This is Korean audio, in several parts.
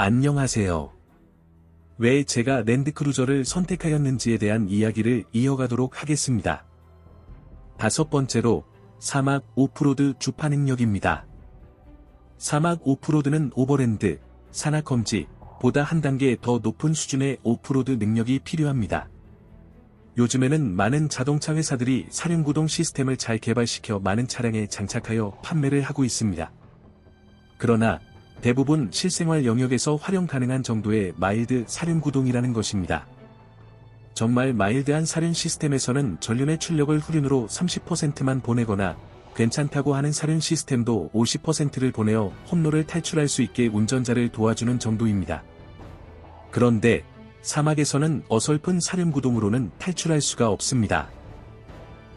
안녕하세요. 왜 제가 랜드크루저를 선택하였는지에 대한 이야기를 이어가도록 하겠습니다. 다섯 번째로, 사막 오프로드 주파 능력입니다. 사막 오프로드는 오버랜드, 산악험지, 보다 한 단계 더 높은 수준의 오프로드 능력이 필요합니다. 요즘에는 많은 자동차 회사들이 사륜구동 시스템을 잘 개발시켜 많은 차량에 장착하여 판매를 하고 있습니다. 그러나 대부분 실생활 영역에서 활용 가능한 정도의 마일드 사륜구동이라는 것입니다. 정말 마일드한 사륜 시스템에서는 전륜의 출력을 후륜으로 30%만 보내거나 괜찮다고 하는 사륜 시스템도 50%를 보내어 홈로를 탈출할 수 있게 운전자를 도와주는 정도입니다. 그런데 사막에서는 어설픈 사륜구동으로는 탈출할 수가 없습니다.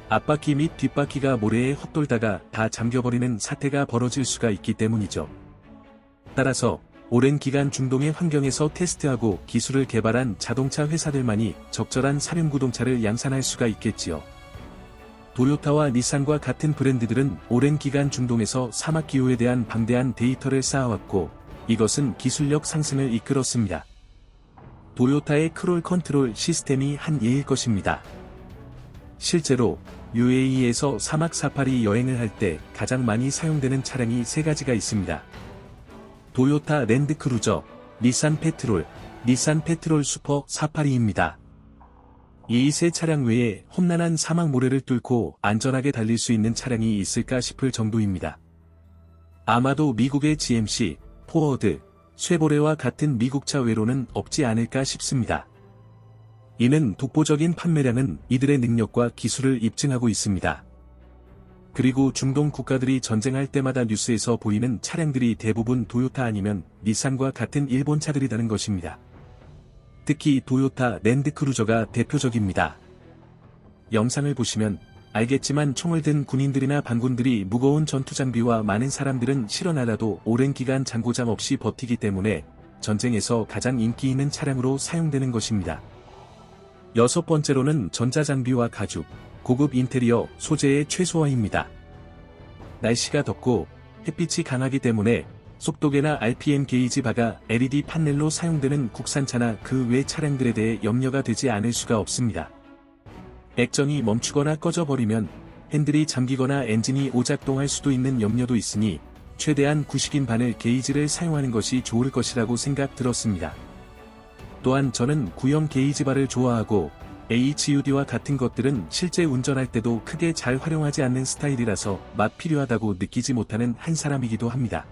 앞바퀴 및 뒷바퀴가 모래에 헛돌다가 다 잠겨버리는 사태가 벌어질 수가 있기 때문이죠. 따라서 오랜 기간 중동의 환경에서 테스트하고 기술을 개발한 자동차 회사들만이 적절한 사륜구동차를 양산할 수가 있겠지요. 도요타와 닛산과 같은 브랜드들은 오랜 기간 중동에서 사막 기후에 대한 방대한 데이터를 쌓아왔고, 이것은 기술력 상승을 이끌었습니다. 도요타의 크롤 컨트롤 시스템이 한 예일 것입니다. 실제로 UAE에서 사막 사파리 여행을 할 때 가장 많이 사용되는 차량이 세 가지가 있습니다. 도요타 랜드크루저, 닛산 페트롤 슈퍼 사파리입니다. 이 세 차량 외에 험난한 사막 모래를 뚫고 안전하게 달릴 수 있는 차량이 있을까 싶을 정도입니다. 아마도 미국의 GMC, 포워드, 쉐보레와 같은 미국차 외로는 없지 않을까 싶습니다. 이는 독보적인 판매량은 이들의 능력과 기술을 입증하고 있습니다. 그리고 중동 국가들이 전쟁할 때마다 뉴스에서 보이는 차량들이 대부분 도요타 아니면 닛산과 같은 일본 차들이라는 것입니다. 특히 도요타 랜드크루저가 대표적입니다. 영상을 보시면 알겠지만 총을 든 군인들이나 반군들이 무거운 전투장비와 많은 사람들은 실어 날아도 오랜 기간 장고장 없이 버티기 때문에 전쟁에서 가장 인기 있는 차량으로 사용되는 것입니다. 여섯 번째로는 전자장비와 가죽, 고급 인테리어 소재의 최소화입니다. 날씨가 덥고 햇빛이 강하기 때문에 속도계나 RPM 게이지 바가 LED 판넬로 사용되는 국산차나 그 외 차량들에 대해 염려가 되지 않을 수가 없습니다. 액정이 멈추거나 꺼져버리면 핸들이 잠기거나 엔진이 오작동할 수도 있는 염려도 있으니 최대한 구식인 바늘 게이지를 사용하는 것이 좋을 것이라고 생각 들었습니다. 또한 저는 구형 게이지바를 좋아하고 HUD와 같은 것들은 실제 운전할 때도 크게 잘 활용하지 않는 스타일이라서 맛 필요하다고 느끼지 못하는 한 사람이기도 합니다.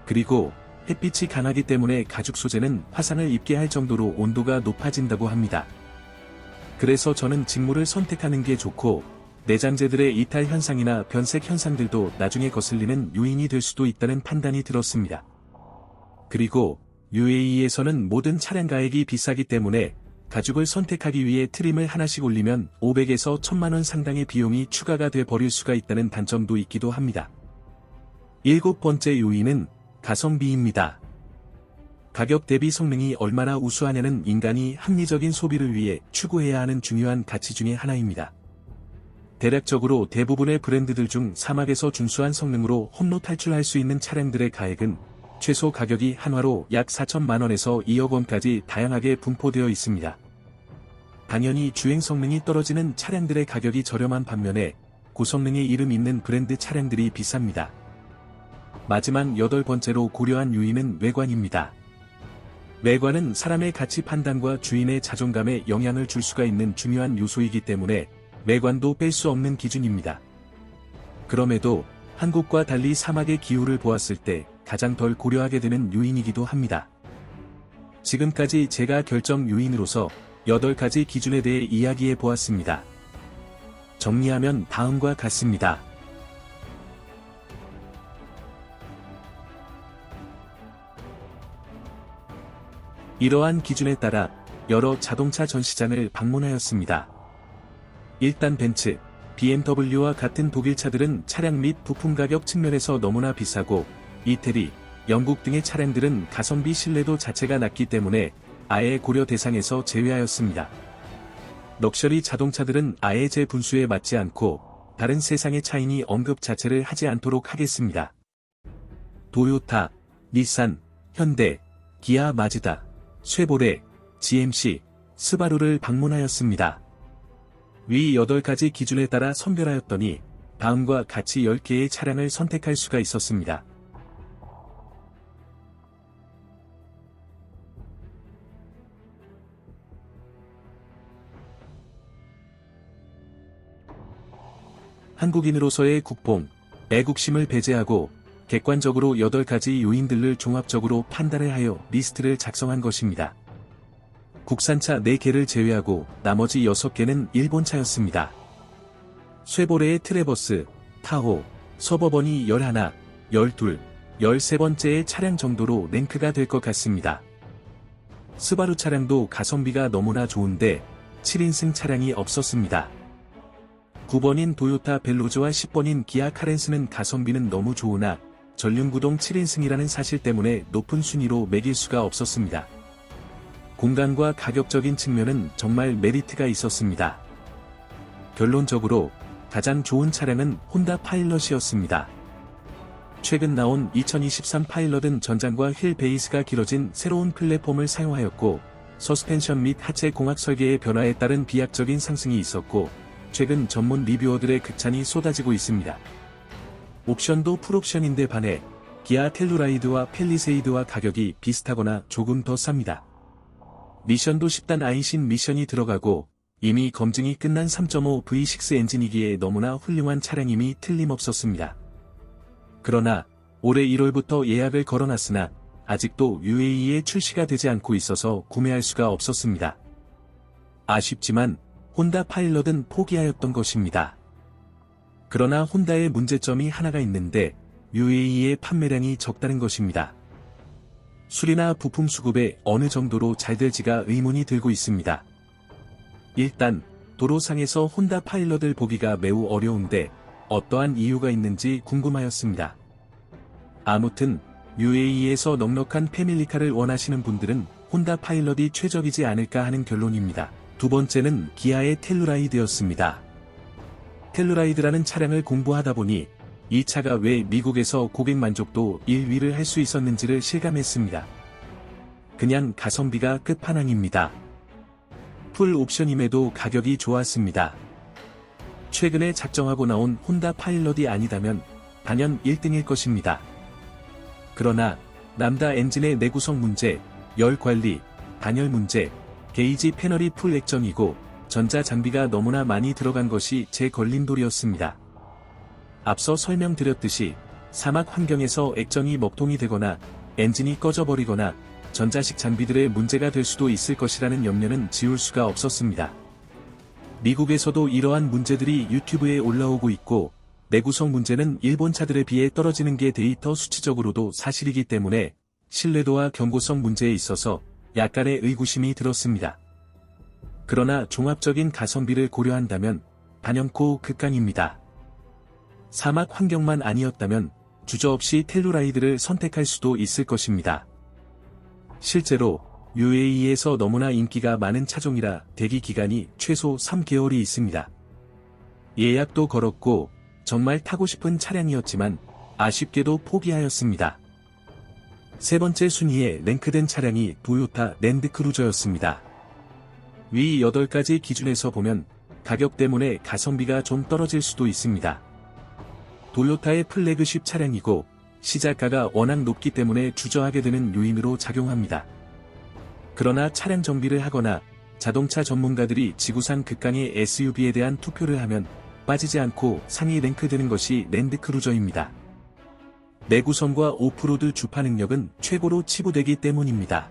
그리고 햇빛이 강하기 때문에 가죽 소재는 화상을 입게 할 정도로 온도가 높아진다고 합니다. 그래서 저는 직물을 선택하는 게 좋고, 내장재들의 이탈 현상이나 변색 현상들도 나중에 거슬리는 요인이 될 수도 있다는 판단이 들었습니다. 그리고 UAE에서는 모든 차량 가액이 비싸기 때문에 가죽을 선택하기 위해 트림을 하나씩 올리면 500에서 1000만원 상당의 비용이 추가가 돼 버릴 수가 있다는 단점도 있기도 합니다. 일곱 번째 요인은 가성비입니다. 가격 대비 성능이 얼마나 우수하냐는 인간이 합리적인 소비를 위해 추구해야 하는 중요한 가치 중의 하나입니다. 대략적으로 대부분의 브랜드들 중 사막에서 준수한 성능으로 홈로 탈출할 수 있는 차량들의 가액은 최소 가격이 한화로 약 4천만원에서 2억원까지 다양하게 분포되어 있습니다. 당연히 주행 성능이 떨어지는 차량들의 가격이 저렴한 반면에 고성능의 이름 있는 브랜드 차량들이 비쌉니다. 마지막 여덟 번째로 고려한 요인은 외관입니다. 외관은 사람의 가치 판단과 주인의 자존감에 영향을 줄 수가 있는 중요한 요소이기 때문에 외관도 뺄 수 없는 기준입니다. 그럼에도 한국과 달리 사막의 기후를 보았을 때 가장 덜 고려하게 되는 요인이기도 합니다. 지금까지 제가 결정 요인으로서 8가지 기준에 대해 이야기해 보았습니다. 정리하면 다음과 같습니다. 이러한 기준에 따라 여러 자동차 전시장을 방문하였습니다. 일단 벤츠, BMW와 같은 독일차들은 차량 및 부품 가격 측면에서 너무나 비싸고, 이태리, 영국 등의 차량들은 가성비 신뢰도 자체가 낮기 때문에 아예 고려 대상에서 제외하였습니다. 럭셔리 자동차들은 아예 제 분수에 맞지 않고 다른 세상의 차이니 언급 자체를 하지 않도록 하겠습니다. 도요타, 닛산, 현대, 기아 마즈다, 쉐보레, GMC, 스바루를 방문하였습니다. 위 8가지 기준에 따라 선별하였더니 다음과 같이 10개의 차량을 선택할 수가 있었습니다. 한국인으로서의 국뽕, 애국심을 배제하고 객관적으로 8가지 요인들을 종합적으로 판단을 하여 리스트를 작성한 것입니다. 국산차 4개를 제외하고 나머지 6개는 일본차였습니다. 쉐보레의 트래버스, 타호, 서버번이 11, 12, 13번째의 차량 정도로 랭크가 될 것 같습니다. 스바루 차량도 가성비가 너무나 좋은데 7인승 차량이 없었습니다. 9번인 도요타 벨로즈와 10번인 기아 카렌스는 가성비는 너무 좋으나 전륜구동 7인승이라는 사실 때문에 높은 순위로 매길 수가 없었습니다. 공간과 가격적인 측면은 정말 메리트가 있었습니다. 결론적으로 가장 좋은 차량은 혼다 파일럿이었습니다. 최근 나온 2023 파일럿은 전장과 휠 베이스가 길어진 새로운 플랫폼을 사용하였고 서스펜션 및 하체 공학 설계의 변화에 따른 비약적인 상승이 있었고 최근 전문 리뷰어들의 극찬이 쏟아지고 있습니다. 옵션도 풀옵션인데 반해 기아 텔루라이드와 펠리세이드와 가격이 비슷하거나 조금 더 쌉니다. 미션도 10단 아이신 미션이 들어가고 이미 검증이 끝난 3.5 V6 엔진이기에 너무나 훌륭한 차량임이 틀림없었습니다. 그러나 올해 1월부터 예약을 걸어놨으나 아직도 UAE에 출시가 되지 않고 있어서 구매할 수가 없었습니다. 아쉽지만 혼다 파일럿은 포기하였던 것입니다. 그러나 혼다의 문제점이 하나가 있는데 UAE의 판매량이 적다는 것입니다. 수리나 부품 수급에 어느 정도로 잘 될지가 의문이 들고 있습니다. 일단 도로상에서 혼다 파일럿을 보기가 매우 어려운데 어떠한 이유가 있는지 궁금하였습니다. 아무튼 UAE에서 넉넉한 패밀리카를 원하시는 분들은 혼다 파일럿이 최적이지 않을까 하는 결론입니다. 두 번째는 기아의 텔루라이드였습니다. 텔루라이드라는 차량을 공부하다 보니 이 차가 왜 미국에서 고객 만족도 1위를 할 수 있었는지를 실감했습니다. 그냥 가성비가 끝판왕입니다. 풀 옵션임에도 가격이 좋았습니다. 최근에 작정하고 나온 혼다 파일럿이 아니다면 단연 1등일 것입니다. 그러나 람다 엔진의 내구성 문제, 열 관리, 단열 문제, 게이지 패널이 풀 액정이고 전자 장비가 너무나 많이 들어간 것이 제 걸림돌이었습니다. 앞서 설명드렸듯이 사막 환경에서 액정이 먹통이 되거나 엔진이 꺼져버리거나 전자식 장비들의 문제가 될 수도 있을 것이라는 염려는 지울 수가 없었습니다. 미국에서도 이러한 문제들이 유튜브에 올라오고 있고 내구성 문제는 일본 차들에 비해 떨어지는 게 데이터 수치적으로도 사실이기 때문에 신뢰도와 경고성 문제에 있어서 약간의 의구심이 들었습니다. 그러나 종합적인 가성비를 고려한다면 단연코 극강입니다. 사막 환경만 아니었다면 주저없이 텔루라이드를 선택할 수도 있을 것입니다. 실제로 UAE에서 너무나 인기가 많은 차종이라 대기 기간이 최소 3개월이 있습니다. 예약도 걸었고 정말 타고 싶은 차량이었지만 아쉽게도 포기하였습니다. 세 번째 순위에 랭크된 차량이 도요타 랜드크루저였습니다. 위 8가지 기준에서 보면 가격 때문에 가성비가 좀 떨어질 수도 있습니다. 도요타의 플래그십 차량이고 시작가가 워낙 높기 때문에 주저하게 되는 요인으로 작용합니다. 그러나 차량 정비를 하거나 자동차 전문가들이 지구상 극강의 SUV에 대한 투표를 하면 빠지지 않고 상위 랭크되는 것이 랜드크루저입니다. 내구성과 오프로드 주파 능력은 최고로 치부되기 때문입니다.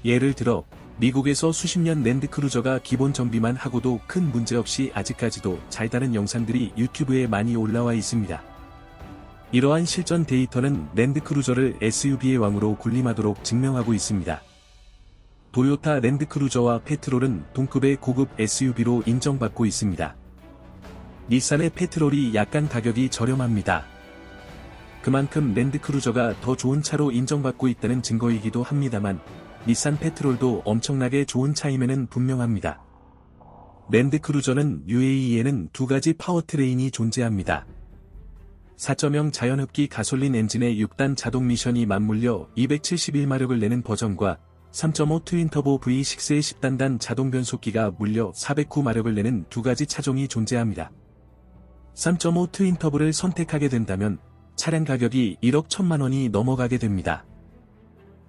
예를 들어 미국에서 수십 년 랜드크루저가 기본 정비만 하고도 큰 문제 없이 아직까지도 잘 다는 영상들이 유튜브에 많이 올라와 있습니다. 이러한 실전 데이터는 랜드크루저를 SUV의 왕으로 군림하도록 증명하고 있습니다. 도요타 랜드크루저와 페트롤은 동급의 고급 SUV로 인정받고 있습니다. 닛산의 페트롤이 약간 가격이 저렴합니다. 그만큼 랜드크루저가 더 좋은 차로 인정받고 있다는 증거이기도 합니다만 닛산 페트롤도 엄청나게 좋은 차임에는 분명합니다. 랜드크루저는 UAE에는 두 가지 파워트레인이 존재합니다. 4.0 자연흡기 가솔린 엔진의 6단 자동 미션이 맞물려 271마력을 내는 버전과 3.5 트윈터보 V6의 10단단 자동 변속기가 물려 409마력을 내는 두 가지 차종이 존재합니다. 3.5 트윈터보를 선택하게 된다면 차량 가격이 1억 1천만 원이 넘어가게 됩니다.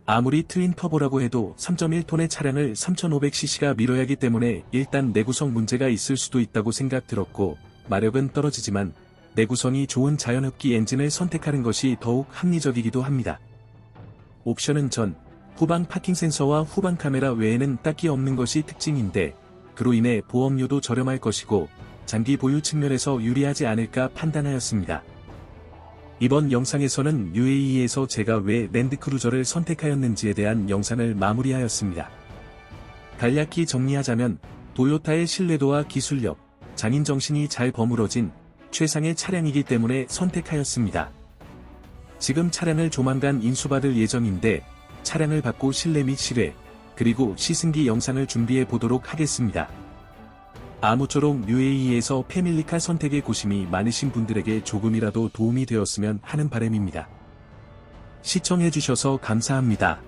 아무리 트윈터보라고 해도 3.1톤의 차량을 3500cc가 밀어야 하기 때문에 일단 내구성 문제가 있을 수도 있다고 생각 들었고, 마력은 떨어지지만 내구성이 좋은 자연흡기 엔진을 선택하는 것이 더욱 합리적이기도 합니다. 옵션은 전, 후방 파킹 센서와 후방 카메라 외에는 딱히 없는 것이 특징인데, 그로 인해 보험료도 저렴할 것이고 장기 보유 측면에서 유리하지 않을까 판단하였습니다. 이번 영상에서는 UAE에서 제가 왜 랜드크루저를 선택하였는지에 대한 영상을 마무리하였습니다. 간략히 정리하자면 도요타의 신뢰도와 기술력, 장인정신이 잘 버무러진 최상의 차량이기 때문에 선택하였습니다. 지금 차량을 조만간 인수받을 예정인데 차량을 받고 실내 및 실외, 그리고 시승기 영상을 준비해 보도록 하겠습니다. 아무쪼록 UAE에서 패밀리카 선택에 고심이 많으신 분들에게 조금이라도 도움이 되었으면 하는 바람입니다. 시청해주셔서 감사합니다.